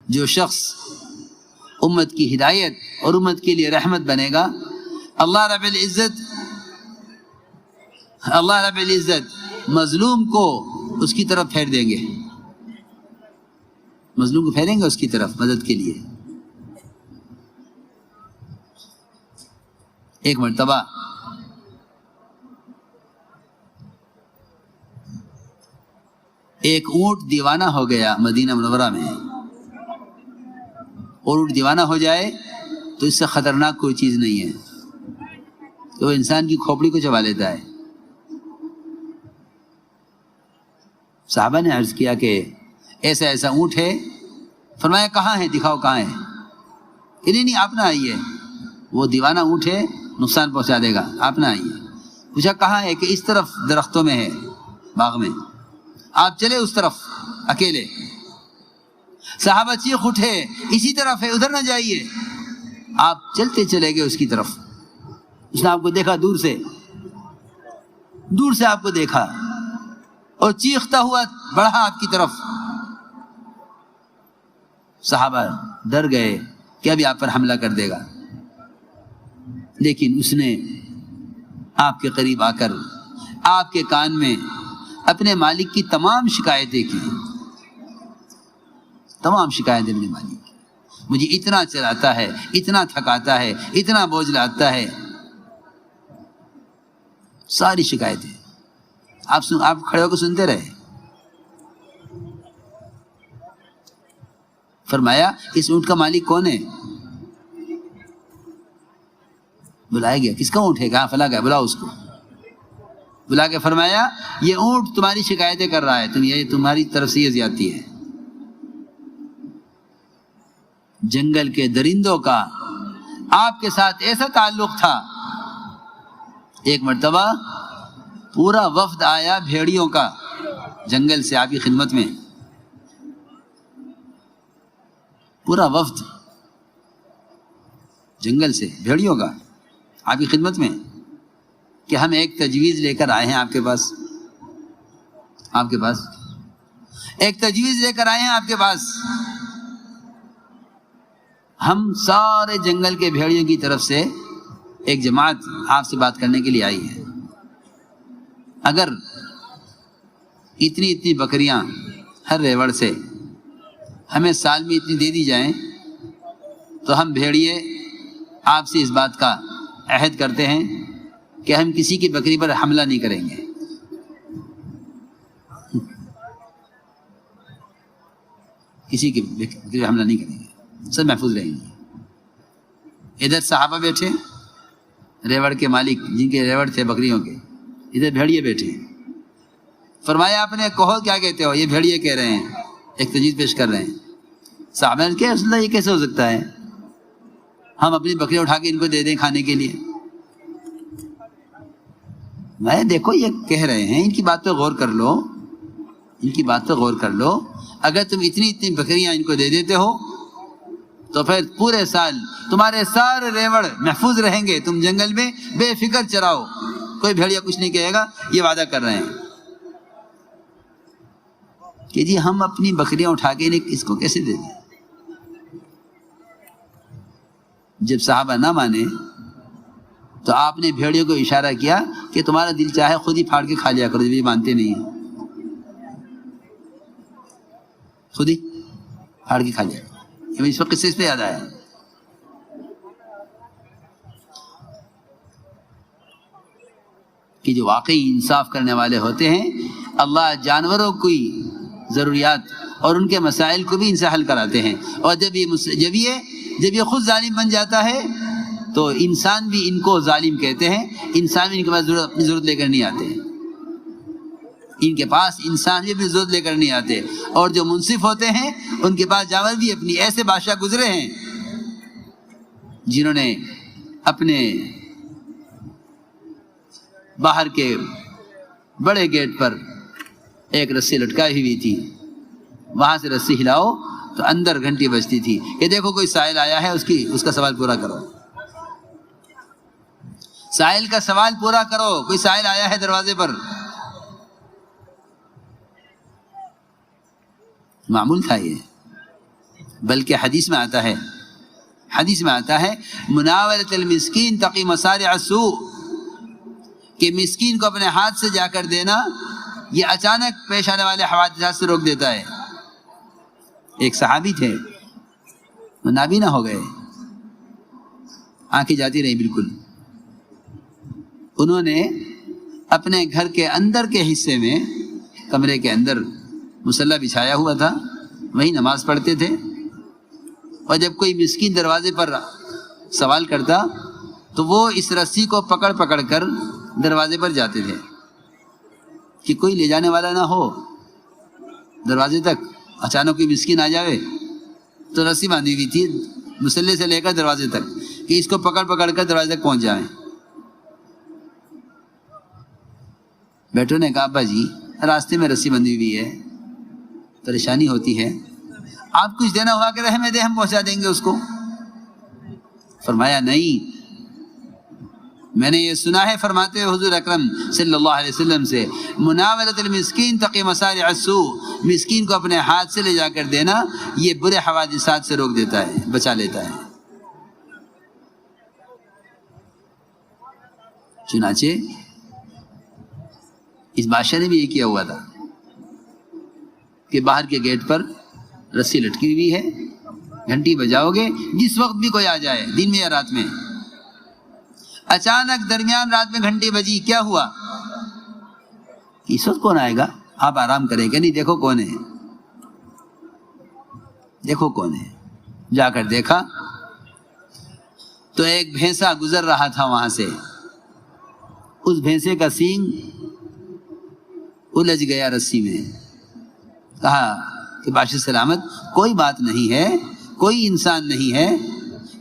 جو شخص امت کی ہدایت اور امت کے لیے رحمت بنے گا، اللہ رب العزت مظلوم کو اس کی طرف پھیر دیں گے، مظلوم کو پھیریں گے اس کی طرف مدد کے لیے۔ ایک مرتبہ ایک اونٹ دیوانہ ہو گیا مدینہ منورہ میں، اور اونٹ دیوانہ ہو جائے تو اس سے خطرناک کوئی چیز نہیں ہے، تو وہ انسان کی کھوپڑی کو چبا لیتا ہے۔ صحابہ نے عرض کیا کہ ایسا ایسا اونٹ ہے، فرمایا کہاں ہے، دکھاؤ کہاں ہے، کہ نہیں آپ نہ آئیے، وہ دیوانہ اونٹ ہے، نقصان پہنچا دے گا، آپ نہ آئیے۔ پوچھا کہاں ہے، کہ اس طرف درختوں میں ہے، باغ میں، آپ چلے اس طرف اکیلے۔ صحابہ چیخ اٹھے اسی طرف ہے، ادھر نہ جائیے، آپ چلتے چلے گئے اس کی طرف۔ اس نے آپ کو دیکھا دور سے آپ کو دیکھا اور چیختا ہوا بڑھا آپ کی طرف۔ صحابہ ڈر گئے کہ ابھی آپ پر حملہ کر دے گا، لیکن اس نے آپ کے قریب آ کر آپ کے کان میں اپنے مالک کی تمام شکایتیں کی، تمام شکایتیں اپنے مالک کی، مجھے اتنا چلاتا ہے، اتنا تھکاتا ہے، اتنا بوجھ لاتا ہے، ساری شکایتیں آپ کھڑے ہو کے سنتے رہے۔ فرمایا اس اونٹ کا مالک کون ہے؟ بلایا گیا، کس کا اونٹ ہے؟ کہاں فلاں کا، بلاؤ اس کو۔ بلا کے فرمایا یہ اونٹ تمہاری شکایتیں کر رہا ہے، تمہاری طرف سے یہ زیادتی ہے۔ جنگل کے درندوں کا آپ کے ساتھ ایسا تعلق تھا، ایک مرتبہ پورا وفد آیا بھیڑیوں کا جنگل سے آپ کی خدمت میں، پورا وفد جنگل سے بھیڑیوں کا آپ کی خدمت میں، کہ ہم ایک تجویز لے کر آئے ہیں آپ کے پاس ایک تجویز لے کر آئے ہیں آپ کے پاس۔ ہم سارے جنگل کے بھیڑیوں کی طرف سے ایک جماعت آپ سے بات کرنے کے لیے آئی ہے، اگر اتنی بکریاں ہر ریوڑ سے ہمیں سال میں اتنی دے دی جائیں تو ہم بھیڑیے آپ سے اس بات کا عہد کرتے ہیں کہ ہم کسی کی بکری پر حملہ نہیں کریں گے۔ کسی کی بکری پر حملہ نہیں کریں گے، سب محفوظ رہیں گے۔ ادھر صحابہ بیٹھے، ریوڑ کے مالک جن کے ریوڑ تھے بکریوں کے، ادھر بھیڑیے بیٹھے۔ فرمایا آپ نے کہو کیا کہتے ہو؟ یہ بھیڑیے کہہ رہے ہیں، ایک تجویز پیش کر رہے ہیں۔ صحابہ نے کہا رسول اللہ یہ کیسے ہو سکتا ہے، ہم اپنی بکریاں اٹھا کے ان کو دے دیں کھانے کے لیے؟ میں دیکھو یہ کہہ رہے ہیں، ان کی بات پہ غور کر لو، اگر تم اتنی بکریاں ان کو دے دیتے ہو تو پھر پورے سال تمہارے سارے ریوڑ محفوظ رہیں گے، تم جنگل میں بے فکر چراؤ، کوئی بھیڑیا کچھ نہیں کہے گا، یہ وعدہ کر رہے ہیں۔ کہ جی ہم اپنی بکریاں اٹھا کے اس کو کیسے دے دیں؟ جب صحابہ نہ مانے تو آپ نے بھیڑیوں کو اشارہ کیا کہ تمہارا دل چاہے خود ہی پھاڑ کے کھا لیا کرو، جب یہ مانتے نہیں ہیں خود ہی پھاڑ کے کھا لیا کرو۔ اس وقت قصے اس پہ یاد آیا کہ جو واقعی انصاف کرنے والے ہوتے ہیں، اللہ جانوروں کی ضروریات اور ان کے مسائل کو بھی ان سے حل کراتے ہیں، اور جب یہ خود ظالم بن جاتا ہے تو انسان بھی ان کو ظالم کہتے ہیں، انسان بھی ان کے پاس اپنی ضرورت لے کر نہیں آتے، ان کے پاس انسان بھی اپنی ضرورت لے کر نہیں آتے، اور جو منصف ہوتے ہیں ان کے پاس جانور بھی اپنی، ایسے بادشاہ گزرے ہیں جنہوں نے اپنے باہر کے بڑے گیٹ پر ایک رسی لٹکائی ہوئی تھی، وہاں سے رسی ہلاؤ تو اندر گھنٹی بجتی تھی کہ دیکھو کوئی سائل آیا ہے، اس کا سوال پورا کرو، سائل کا سوال پورا کرو، کوئی سائل آیا ہے دروازے پر۔ معمول تھا یہ، بلکہ حدیث میں آتا ہے مناولۃ المسکین تقی مصارع السوء، کہ مسکین کو اپنے ہاتھ سے جا کر دینا یہ اچانک پیش آنے والے حوادثات سے روک دیتا ہے۔ ایک صحابی تھے، وہ نابینا ہو گئے، آنکھیں جاتی رہی بالکل۔ انہوں نے اپنے گھر کے اندر کے حصے میں، کمرے کے اندر مصلی بچھایا ہوا تھا، وہیں نماز پڑھتے تھے، اور جب کوئی مسکین دروازے پر سوال کرتا تو وہ اس رسی کو پکڑ پکڑ کر دروازے پر جاتے تھے کہ کوئی لے جانے والا نہ ہو دروازے تک، اچانک کوئی مسکین آ جائے تو رسی باندھی ہوئی تھی مصلی سے لے کر دروازے تک کہ اس کو پکڑ پکڑ کر دروازے تک پہنچ جائیں۔ بیٹوں نے کہا ابا جی راستے میں رسی بندھی ہوئی ہے، پریشانی ہوتی ہے، آپ کچھ دینا ہوا کہ رحم دے ہم پہنچا دیں گے اس کو۔ فرمایا نہیں، میں نے یہ سنا ہے فرماتے ہوئے حضور اکرم صلی اللہ علیہ وسلم سے، مناولۃ المسکین تقی مصارع السوء، مسکین کو اپنے ہاتھ سے لے جا کر دینا یہ برے حوادثات سے روک دیتا ہے، بچا لیتا ہے۔ چنانچہ اس بادشاہ نے بھی یہ کیا ہوا تھا کہ باہر کے گیٹ پر رسی لٹکی ہوئی ہے، گھنٹی بجاؤ گے جس وقت بھی کوئی آ جائے، دن میں یا رات میں۔ اچانک درمیان رات میں گھنٹی بجی، کیا ہوا؟ اس وقت کون آئے گا؟ آپ آرام کریں کہ نہیں، دیکھو کون ہے، دیکھو کون ہے۔ جا کر دیکھا تو ایک بھینسا گزر رہا تھا وہاں سے، اس بھینسے کا سینگ الجھ گیا رسی میں۔ کہا کہ بادشاہ سلامت کوئی بات نہیں ہے، کوئی انسان نہیں ہے،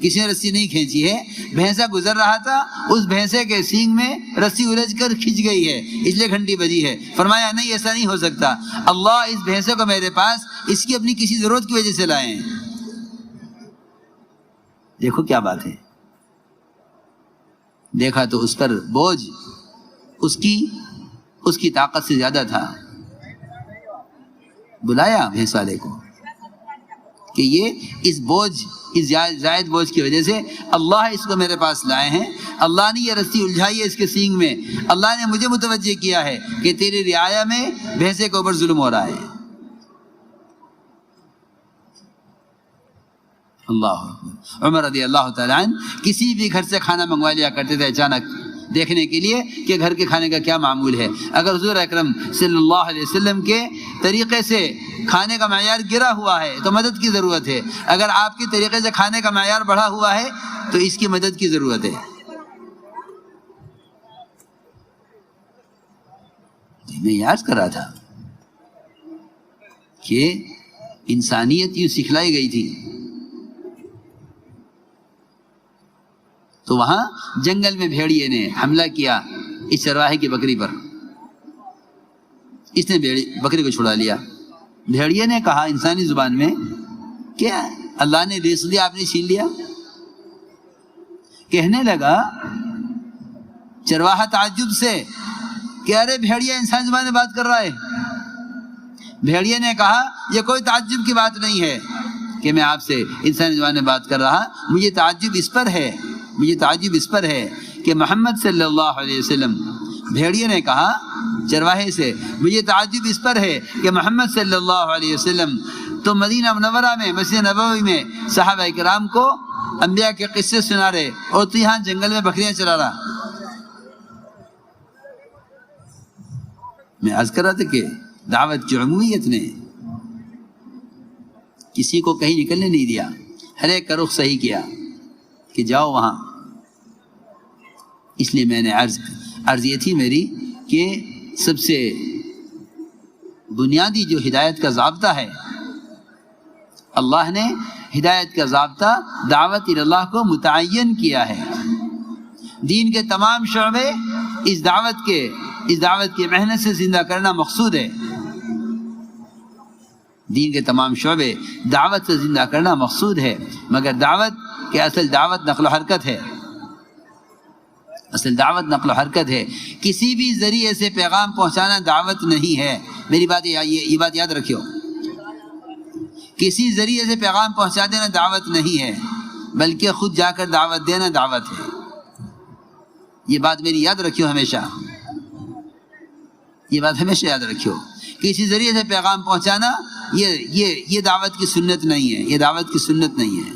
کسی نے رسی نہیں کھینچی ہے، بھینسا گزر رہا تھا، اس بھینسے کے سینگ میں رسی الجھ کر کھنچ گئی ہے، اس لیے گھنٹی بجی ہے۔ فرمایا نہیں، ایسا نہیں ہو سکتا، اللہ اس بھینسے کو میرے پاس اس کی اپنی کسی ضرورت کی وجہ سے لائے ہیں۔ دیکھو کیا بات ہے۔ دیکھا تو اس پر بوجھ اس کی طاقت سے زیادہ تھا۔ بلایا بھینس والے کو کہ یہ اس زائد بوجھ کی وجہ سے اللہ اس کو میرے پاس لائے ہیں، اللہ نے یہ رسی الجھائی ہے اس کے سینگ میں، اللہ نے مجھے متوجہ کیا ہے کہ تیری رعایا میں بھینسے کے اوپر ظلم ہو رہا ہے۔ اللہ اکبر۔ عمر رضی اللہ تعالیٰ عنہ کسی بھی گھر سے کھانا منگوا لیا کرتے تھے اچانک دیکھنے کے لیے کہ گھر کے کھانے کا کیا معمول ہے۔ اگر حضور اکرم صلی اللہ علیہ وسلم کے طریقے سے کھانے کا معیار گرا ہوا ہے تو مدد کی ضرورت ہے، اگر آپ کے طریقے سے کھانے کا معیار بڑھا ہوا ہے تو اس کی مدد کی ضرورت ہے۔ میں یاد کر رہا تھا کہ انسانیت یوں سکھلائی گئی تھی، تو وہاں جنگل میں بھیڑیے نے حملہ کیا اس چرواہے کی بکری پر، اس نے بکری کو چھڑا لیا۔ بھیڑیے نے کہا انسانی زبان میں کہ اللہ نے رزق دیا، آپ نے چھین لیا۔ کہنے لگا چرواہا تعجب سے کہ ارے بھیڑیا انسانی زبان میں بات کر رہا ہے۔ بھیڑیے نے کہا یہ کوئی تعجب کی بات نہیں ہے کہ میں آپ سے انسانی زبان میں بات کر رہا، مجھے تعجب اس پر ہے کہ محمد صلی اللہ علیہ وسلم، بھیڑیے نے کہا چرواہے سے، مجھے تعجب اس پر ہے کہ محمد صلی اللہ علیہ وسلم تو مدینہ منورہ میں مسجد نبوی میں صحابہ کرام کو انبیاء کے قصے سنا رہے اور تو یہاں جنگل میں بکریاں چرا رہا۔ میں عرض کر رہا تھا کہ دعوت کی عمومیت نے کسی کو کہیں نکلنے نہیں دیا، ہر ایک کا رخ صحیح کیا کہ جاؤ وہاں۔ اس لیے میں نے عرض یہ تھی میری کہ سب سے بنیادی جو ہدایت کا ضابطہ ہے، اللہ نے ہدایت کا ضابطہ دعوت اللہ کو متعین کیا ہے۔ دین کے تمام شعبے اس دعوت کی محنت سے زندہ کرنا مقصود ہے۔ دین کے تمام شعبے دعوت سے زندہ کرنا مقصود ہے، مگر دعوت کہ اصل دعوت نقل و حرکت ہے، اصل دعوت نقل و حرکت ہے، کسی بھی ذریعے سے پیغام پہنچانا دعوت نہیں ہے۔ میری بات یہ بات یاد رکھیو، کسی ذریعے سے پیغام پہنچا دینا دعوت نہیں ہے، بلکہ خود جا کر دعوت دینا دعوت ہے۔ یہ بات میری یاد رکھیو ہمیشہ، یہ بات ہمیشہ یاد رکھیو۔ کسی ذریعے سے پیغام پہنچانا یہ دعوت کی سنت نہیں ہے، یہ دعوت کی سنت نہیں ہے،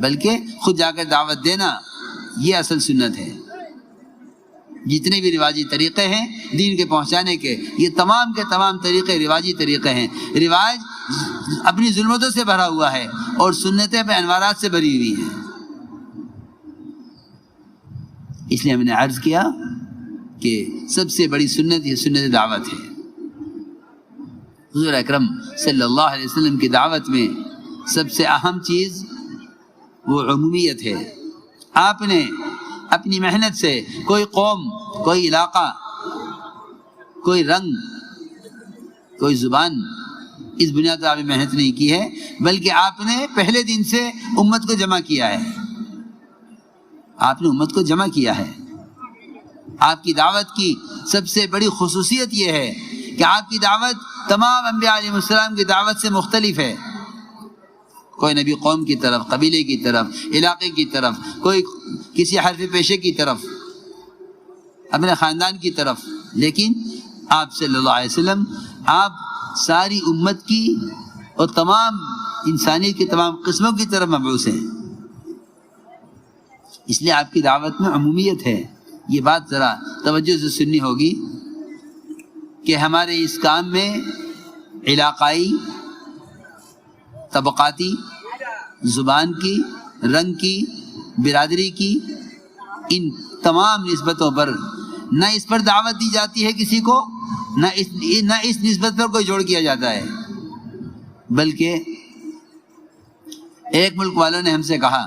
بلکہ خود جا کر دعوت دینا یہ اصل سنت ہے۔ جتنے بھی رواجی طریقے ہیں دین کے پہنچانے کے، یہ تمام کے تمام طریقے رواجی طریقے ہیں۔ رواج اپنی ظلمتوں سے بھرا ہوا ہے اور سنتیں اپنے انوارات سے بھری ہوئی ہیں۔ اس لیے ہم نے عرض کیا کہ سب سے بڑی سنت یہ سنت دعوت ہے۔ حضور اکرم صلی اللہ علیہ وسلم کی دعوت میں سب سے اہم چیز وہ عمومیت ہے۔ آپ نے اپنی محنت سے کوئی قوم، کوئی علاقہ، کوئی رنگ، کوئی زبان، اس بنیاد پر آپ نے محنت نہیں کی ہے، بلکہ آپ نے پہلے دن سے امت کو جمع کیا ہے۔ آپ نے امت کو جمع کیا ہے۔ آپ کی دعوت کی سب سے بڑی خصوصیت یہ ہے کہ آپ کی دعوت تمام انبیاء علیہ السلام کی دعوت سے مختلف ہے۔ کوئی نبی قوم کی طرف، قبیلے کی طرف، علاقے کی طرف، کوئی کسی حرف پیشے کی طرف، اپنے خاندان کی طرف، لیکن آپ صلی اللہ علیہ وسلم آپ ساری امت کی اور تمام انسانیت کی تمام قسموں کی طرف مبعوث ہیں۔ اس لیے آپ کی دعوت میں عمومیت ہے۔ یہ بات ذرا توجہ سے سننی ہوگی کہ ہمارے اس کام میں علاقائی، طبقاتی، زبان کی، رنگ کی، برادری کی، ان تمام نسبتوں پر نہ اس پر دعوت دی جاتی ہے کسی کو، نہ اس نسبت پر کوئی جوڑ کیا جاتا ہے، بلکہ ایک ملک والوں نے ہم سے کہا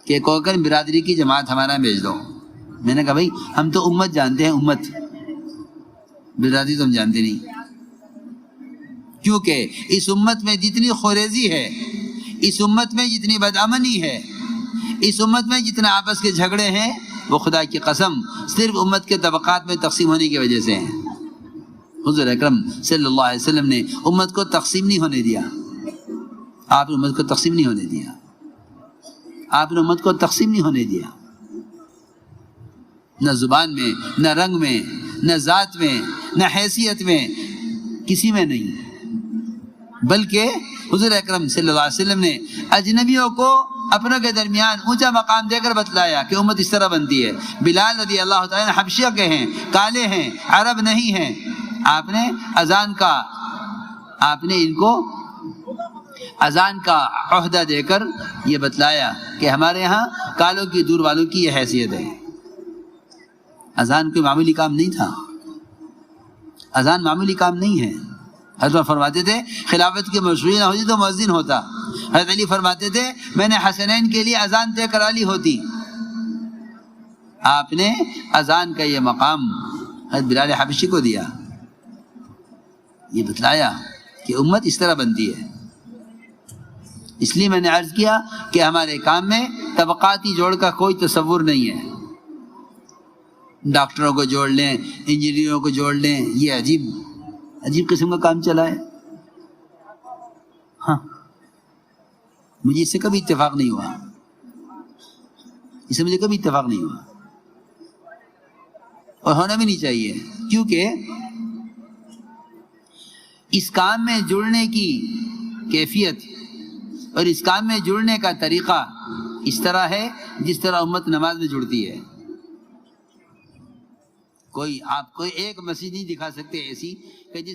کہ کوکن برادری کی جماعت ہمارا بھیج دو۔ میں نے کہا بھائی ہم تو امت جانتے ہیں، امت، برادری تو ہم جانتے نہیں، کیونکہ اس امت میں جتنی خوریزی ہے، اس امت میں جتنی بدامنی ہے، اس امت میں جتنے آپس کے جھگڑے ہیں، وہ خدا کی قسم صرف امت کے طبقات میں تقسیم ہونے کی وجہ سے ہیں۔ حضور اکرم صلی اللہ علیہ وسلم نے امت کو تقسیم نہیں ہونے دیا۔ آپ نے امت کو تقسیم نہیں ہونے دیا۔ آپ نے امت کو تقسیم نہیں ہونے دیا، نہ زبان میں، نہ رنگ میں، نہ ذات میں، نہ حیثیت میں، کسی میں نہیں، بلکہ حضور اکرم صلی اللہ علیہ وسلم نے اجنبیوں کو اپنوں کے درمیان اونچا مقام دے کر بتلایا کہ امت اس طرح بنتی ہے۔ بلال رضی اللہ تعالیٰ حبشیہ کے ہیں، کالے ہیں، عرب نہیں ہیں، آپ نے اذان کا، آپ نے ان کو اذان کا عہدہ دے کر یہ بتلایا کہ ہمارے یہاں کالوں کی، دور والوں کی یہ حیثیت ہے۔ اذان کوئی معمولی کام نہیں تھا، اذان معمولی کام نہیں ہے۔ حضرت فرماتے تھے خلافت کی مشروعی نہ ہوتی تو مؤذن ہوتا۔ حضرت علی فرماتے تھے میں نے حسنین کے لیے اذان طے کرا لی ہوتی۔ آپ نے اذان کا یہ مقام حضرت بلال حبشی کو دیا، یہ بتلایا کہ امت اس طرح بنتی ہے۔ اس لیے میں نے عرض کیا کہ ہمارے کام میں طبقاتی جوڑ کا کوئی تصور نہیں ہے۔ ڈاکٹروں کو جوڑ لیں، انجینئروں کو جوڑ لیں، یہ عجیب قسم کا کام چلا ہے۔ ہاں، مجھے اس سے کبھی اتفاق نہیں ہوا، اس سے مجھے کبھی اتفاق نہیں ہوا، اور ہونا بھی نہیں چاہیے، کیونکہ اس کام میں جڑنے کی کیفیت اور اس کام میں جڑنے کا طریقہ اس طرح ہے جس طرح امت نماز میں جڑتی ہے۔ آپ کوئی ایک مسجد نہیں دکھا سکتے ایسی کہ جس